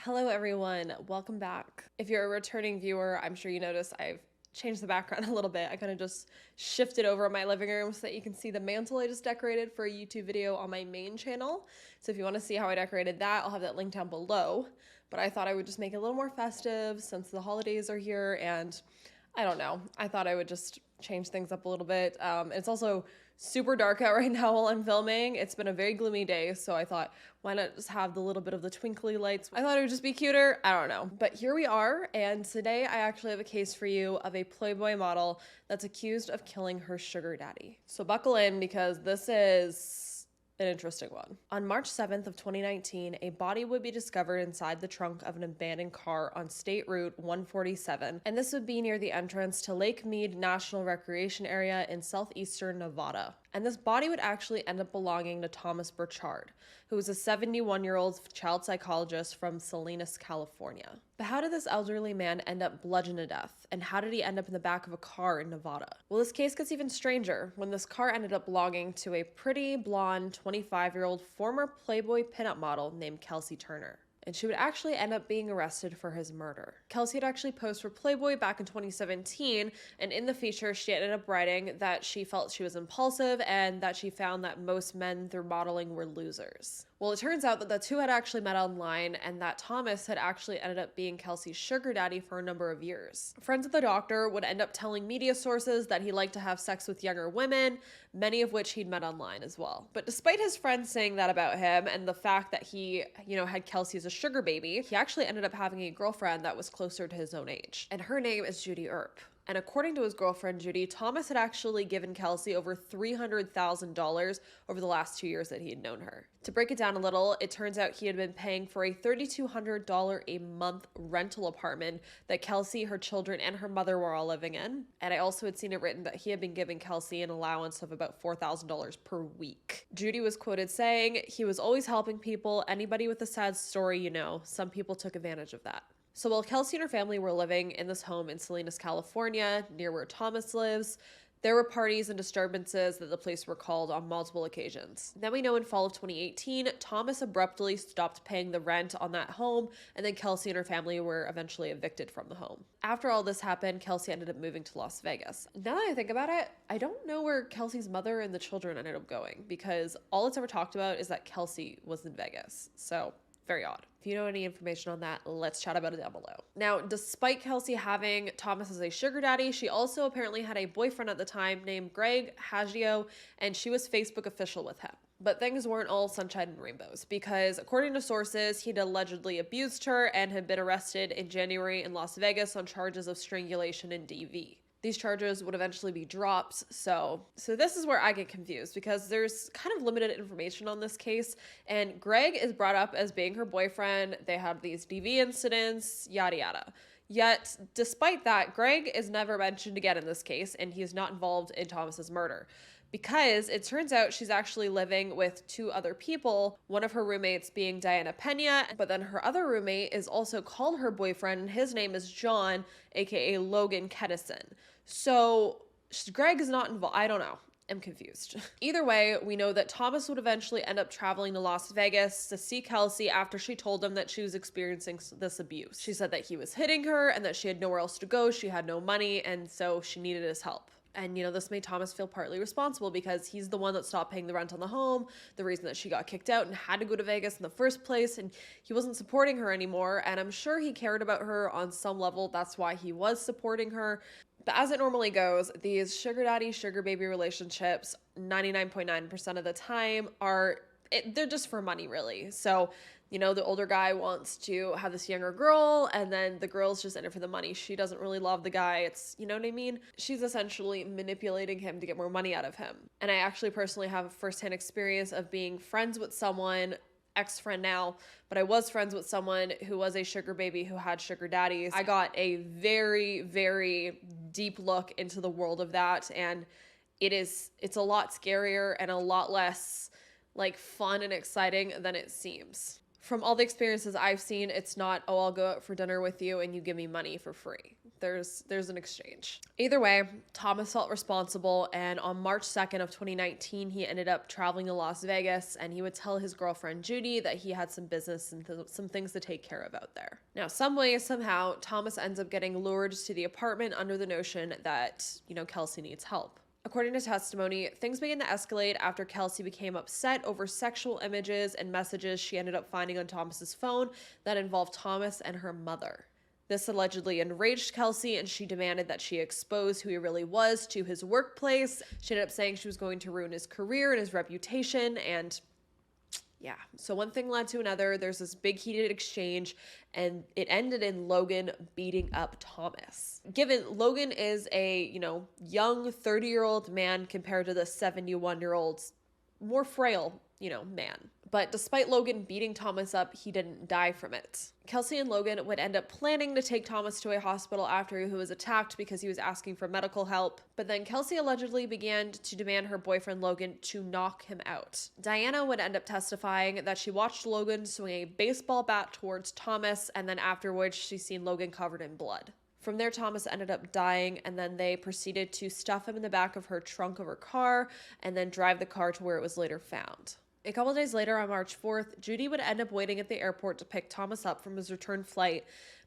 Hello everyone, welcome back. If you're a returning viewer, I'm sure you noticed I've changed the background a little bit. I kind of just shifted over my living room so that you can see the mantle I just decorated for a YouTube video on my main channel. So if you want to see how I decorated that, I'll have that link down below. But I thought I would just make it a little more festive since the holidays are here, and I don't know, I thought I would just change things up a little bit. It's also super dark out right now while I'm filming. It's been a very gloomy day, so I thought, why not just have the little bit of the twinkly lights? I thought it would just be cuter. I don't know. But here we are, and today I actually have a case for you of a Playboy model that's accused of killing her sugar daddy. So buckle in because this is an interesting one. On March 7th of 2019, a body would be discovered inside the trunk of an abandoned car on State Route 147, and this would be near the entrance to Lake Mead National Recreation Area in southeastern Nevada. And this body would actually end up belonging to Thomas Burchard, who was a 71-year-old child psychologist from Salinas, California. But how did this elderly man end up bludgeoned to death? And how did he end up in the back of a car in Nevada? Well, this case gets even stranger when this car ended up belonging to a pretty blonde 25-year-old former Playboy pinup model named Kelsey Turner. And she would actually end up being arrested for his murder. Kelsey had actually posed for Playboy back in 2017, and in the feature, she ended up writing that she felt she was impulsive and that she found that most men through modeling were losers. Well, it turns out that the two had actually met online and that Thomas had actually ended up being Kelsey's sugar daddy for a number of years. Friends of the doctor would end up telling media sources that he liked to have sex with younger women, many of which he'd met online as well. But despite his friends saying that about him and the fact that he, had Kelsey as a sugar baby, he actually ended up having a girlfriend that was closer to his own age. And her name is Judy Earp. And according to his girlfriend, Judy, Thomas had actually given Kelsey over $300,000 over the last 2 years that he had known her. To break it down a little, it turns out he had been paying for a $3,200 a month rental apartment that Kelsey, her children, and her mother were all living in. And I also had seen it written that he had been giving Kelsey an allowance of about $4,000 per week. Judy was quoted saying, "He was always helping people, anybody with a sad story, some people took advantage of that." So while Kelsey and her family were living in this home in Salinas, California, near where Thomas lives, there were parties and disturbances that the police were called on multiple occasions. Then we know in fall of 2018, Thomas abruptly stopped paying the rent on that home, and then Kelsey and her family were eventually evicted from the home. After all this happened, Kelsey ended up moving to Las Vegas. Now that I think about it, I don't know where Kelsey's mother and the children ended up going, because all it's ever talked about is that Kelsey was in Vegas. So very odd. If you know any information on that, let's chat about it down below. Now, despite Kelsey having Thomas as a sugar daddy, she also apparently had a boyfriend at the time named Greg Haggio, and she was Facebook official with him. But things weren't all sunshine and rainbows, because according to sources, he'd allegedly abused her and had been arrested in January in Las Vegas on charges of strangulation and DV. These charges would eventually be dropped. So this is where I get confused, because there's kind of limited information on this case, and Greg is brought up as being her boyfriend. They had these DV incidents, yada yada. Yet, despite that, Greg is never mentioned again in this case, and he is not involved in Thomas's murder. Because it turns out she's actually living with two other people, one of her roommates being Diana Pena, but then her other roommate is also called her boyfriend, and his name is John, aka Logan Kedison. So Greg is not involved. I don't know. I'm confused. Either way, we know that Thomas would eventually end up traveling to Las Vegas to see Kelsey after she told him that she was experiencing this abuse. She said that he was hitting her and that she had nowhere else to go, she had no money, and so she needed his help. And, this made Thomas feel partly responsible, because he's the one that stopped paying the rent on the home, the reason that she got kicked out and had to go to Vegas in the first place, and he wasn't supporting her anymore, and I'm sure he cared about her on some level. That's why he was supporting her. But as it normally goes, these sugar daddy, sugar baby relationships, 99.9% of the time they're just for money, really. So, the older guy wants to have this younger girl, and then the girl's just in it for the money. She doesn't really love the guy. It's, you know what I mean? She's essentially manipulating him to get more money out of him. And I actually personally have a firsthand experience of being friends with someone, ex-friend now, but I was friends with someone who was a sugar baby who had sugar daddies. I got a very, very deep look into the world of that, and it's a lot scarier and a lot less fun and exciting than it seems. From all the experiences I've seen, it's not, oh, I'll go out for dinner with you and you give me money for free. There's an exchange. Either way, Thomas felt responsible, and on March 2nd of 2019, he ended up traveling to Las Vegas, and he would tell his girlfriend Judy that he had some business and some things to take care of out there. Now, some way, somehow, Thomas ends up getting lured to the apartment under the notion that, Kelsey needs help. According to testimony, things began to escalate after Kelsey became upset over sexual images and messages she ended up finding on Thomas's phone that involved Thomas and her mother. This allegedly enraged Kelsey, and she demanded that she expose who he really was to his workplace. She ended up saying she was going to ruin his career and his reputation, and yeah. So one thing led to another. There's this big heated exchange, and it ended in Logan beating up Thomas. Given Logan is a, young 30-year-old man compared to the 71-year-old, more frail, man. But despite Logan beating Thomas up, he didn't die from it. Kelsey and Logan would end up planning to take Thomas to a hospital after he was attacked because he was asking for medical help. But then Kelsey allegedly began to demand her boyfriend Logan to knock him out. Diana would end up testifying that she watched Logan swing a baseball bat towards Thomas, and then afterwards she seen Logan covered in blood. From there, Thomas ended up dying, and then they proceeded to stuff him in the back of her trunk of her car and then drive the car to where it was later found. A couple days later, on March 4th, Judy would end up waiting at the airport to pick Thomas up from his return flight,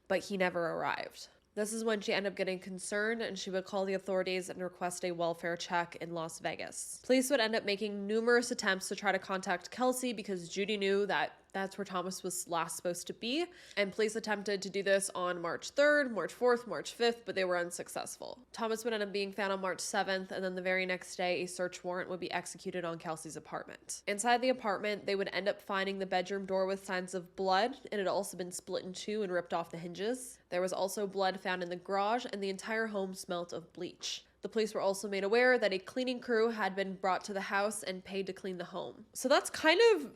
but he never arrived. This is when she ended up getting concerned, and she would call the authorities and request a welfare check in Las Vegas. Police would end up making numerous attempts to try to contact Kelsey because Judy knew that that's where Thomas was last supposed to be. And police attempted to do this on March 3rd, March 4th, March 5th, but they were unsuccessful. Thomas would end up being found on March 7th, and then the very next day, a search warrant would be executed on Kelsey's apartment. Inside the apartment, they would end up finding the bedroom door with signs of blood. It had also been split in two and ripped off the hinges. There was also blood found in the garage, and the entire home smelt of bleach. The police were also made aware that a cleaning crew had been brought to the house and paid to clean the home. So that's kind of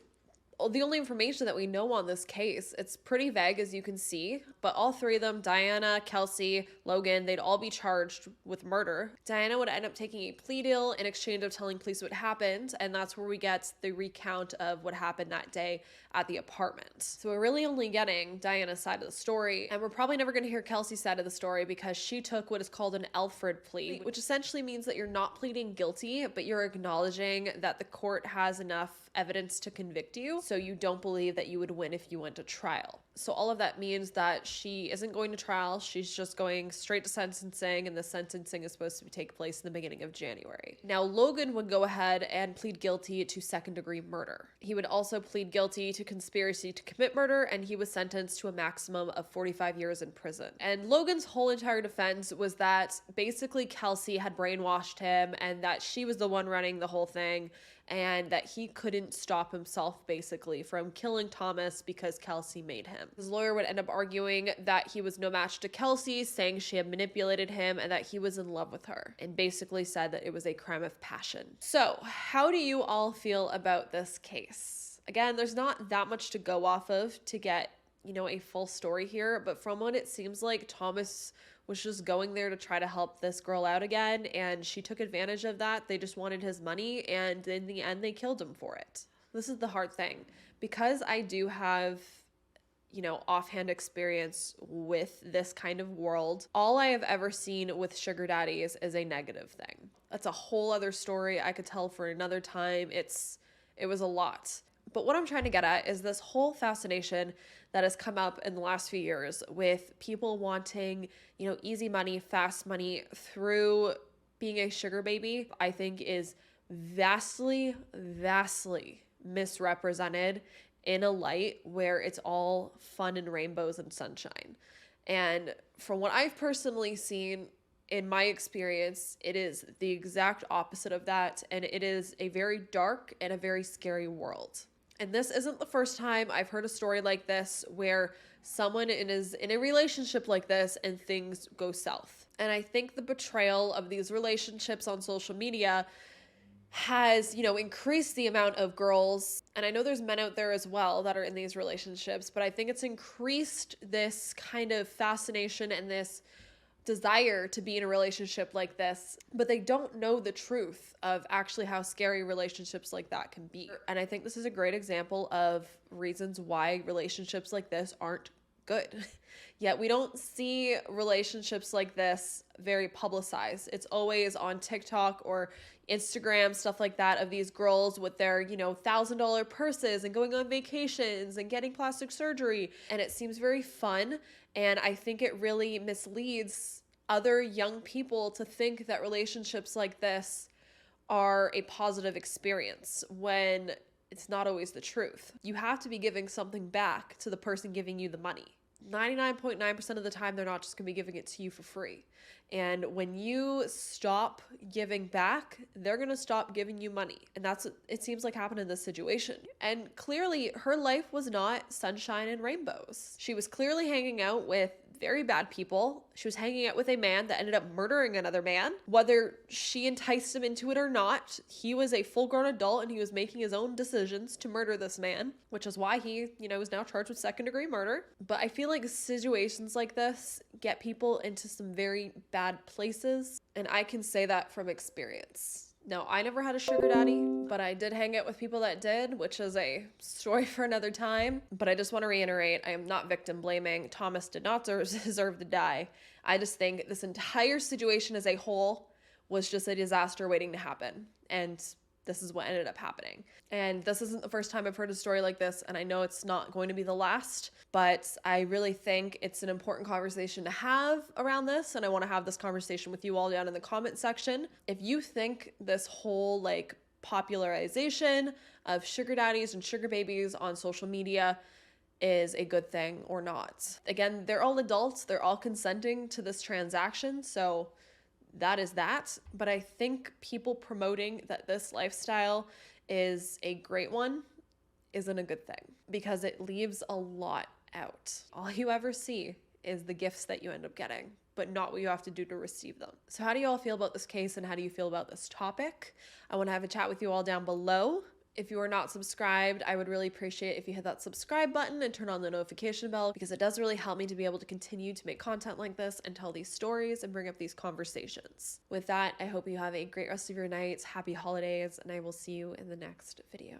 the only information that we know on this case. It's pretty vague, as you can see, but all three of them, Diana, Kelsey, Logan, they'd all be charged with murder. Diana would end up taking a plea deal in exchange of telling police what happened, and that's where we get the recount of what happened that day at the apartment. So we're really only getting Diana's side of the story, and we're probably never going to hear Kelsey's side of the story because she took what is called an Alfred plea, which essentially means that you're not pleading guilty, but you're acknowledging that the court has enough evidence to convict you, so you don't believe that you would win if you went to trial. So all of that means that she isn't going to trial, she's just going straight to sentencing, and the sentencing is supposed to take place in the beginning of January. Now, Logan would go ahead and plead guilty to second-degree murder. He would also plead guilty to conspiracy to commit murder, and he was sentenced to a maximum of 45 years in prison. And Logan's whole entire defense was that basically Kelsey had brainwashed him and that she was the one running the whole thing, and that he couldn't stop himself basically from killing Thomas because Kelsey made him. His lawyer would end up arguing that he was no match to Kelsey, saying she had manipulated him and that he was in love with her, and basically said that it was a crime of passion. So, how do you all feel about this case? Again, there's not that much to go off of to get, a full story here, but from what it seems like, Thomas was just going there to try to help this girl out again, and she took advantage of that. They just wanted his money, and in the end, they killed him for it. This is the hard thing. Because I do have, offhand experience with this kind of world, all I have ever seen with sugar daddies is a negative thing. That's a whole other story I could tell for another time. It was a lot. But what I'm trying to get at is this whole fascination that has come up in the last few years with people wanting, easy money, fast money through being a sugar baby, I think is vastly, vastly misrepresented in a light where it's all fun and rainbows and sunshine. And from what I've personally seen, in my experience, it is the exact opposite of that, and it is a very dark and a very scary world. And this isn't the first time I've heard a story like this where someone is in a relationship like this and things go south. And I think the betrayal of these relationships on social media has, increased the amount of girls, and I know there's men out there as well that are in these relationships, but I think it's increased this kind of fascination and this desire to be in a relationship like this, but they don't know the truth of actually how scary relationships like that can be. And I think this is a great example of reasons why relationships like this aren't good. Yet we don't see relationships like this very publicized. It's always on TikTok or Instagram, stuff like that, of these girls with their, $1,000 purses and going on vacations and getting plastic surgery. And it seems very fun. And I think it really misleads other young people to think that relationships like this are a positive experience when it's not always the truth. You have to be giving something back to the person giving you the money. 99.9% of the time, they're not just going to be giving it to you for free. And when you stop giving back, they're going to stop giving you money. And that's what it seems like happened in this situation. And clearly, her life was not sunshine and rainbows. She was clearly hanging out with very bad people. She was hanging out with a man that ended up murdering another man. Whether she enticed him into it or not, he was a full-grown adult and he was making his own decisions to murder this man, which is why he, is now charged with second-degree murder. But I feel like situations like this get people into some very bad places, and I can say that from experience. Now, I never had a sugar daddy, but I did hang out with people that did, which is a story for another time. But I just want to reiterate, I am not victim blaming. Thomas did not deserve to die. I just think this entire situation as a whole was just a disaster waiting to happen. And this is what ended up happening. And this isn't the first time I've heard a story like this, and I know it's not going to be the last, but I really think it's an important conversation to have around this, and I want to have this conversation with you all down in the comment section. If you think this whole popularization of sugar daddies and sugar babies on social media is a good thing or not. Again, they're all adults, they're all consenting to this transaction, so that is that. But I think people promoting that this lifestyle is a great one isn't a good thing, because it leaves a lot out. All you ever see is the gifts that you end up getting, but not what you have to do to receive them. So how do you all feel about this case, and how do you feel about this topic? I want to have a chat with you all down below. If you are not subscribed, I would really appreciate if you hit that subscribe button and turn on the notification bell, because it does really help me to be able to continue to make content like this and tell these stories and bring up these conversations. With that, I hope you have a great rest of your night, happy holidays, and I will see you in the next video.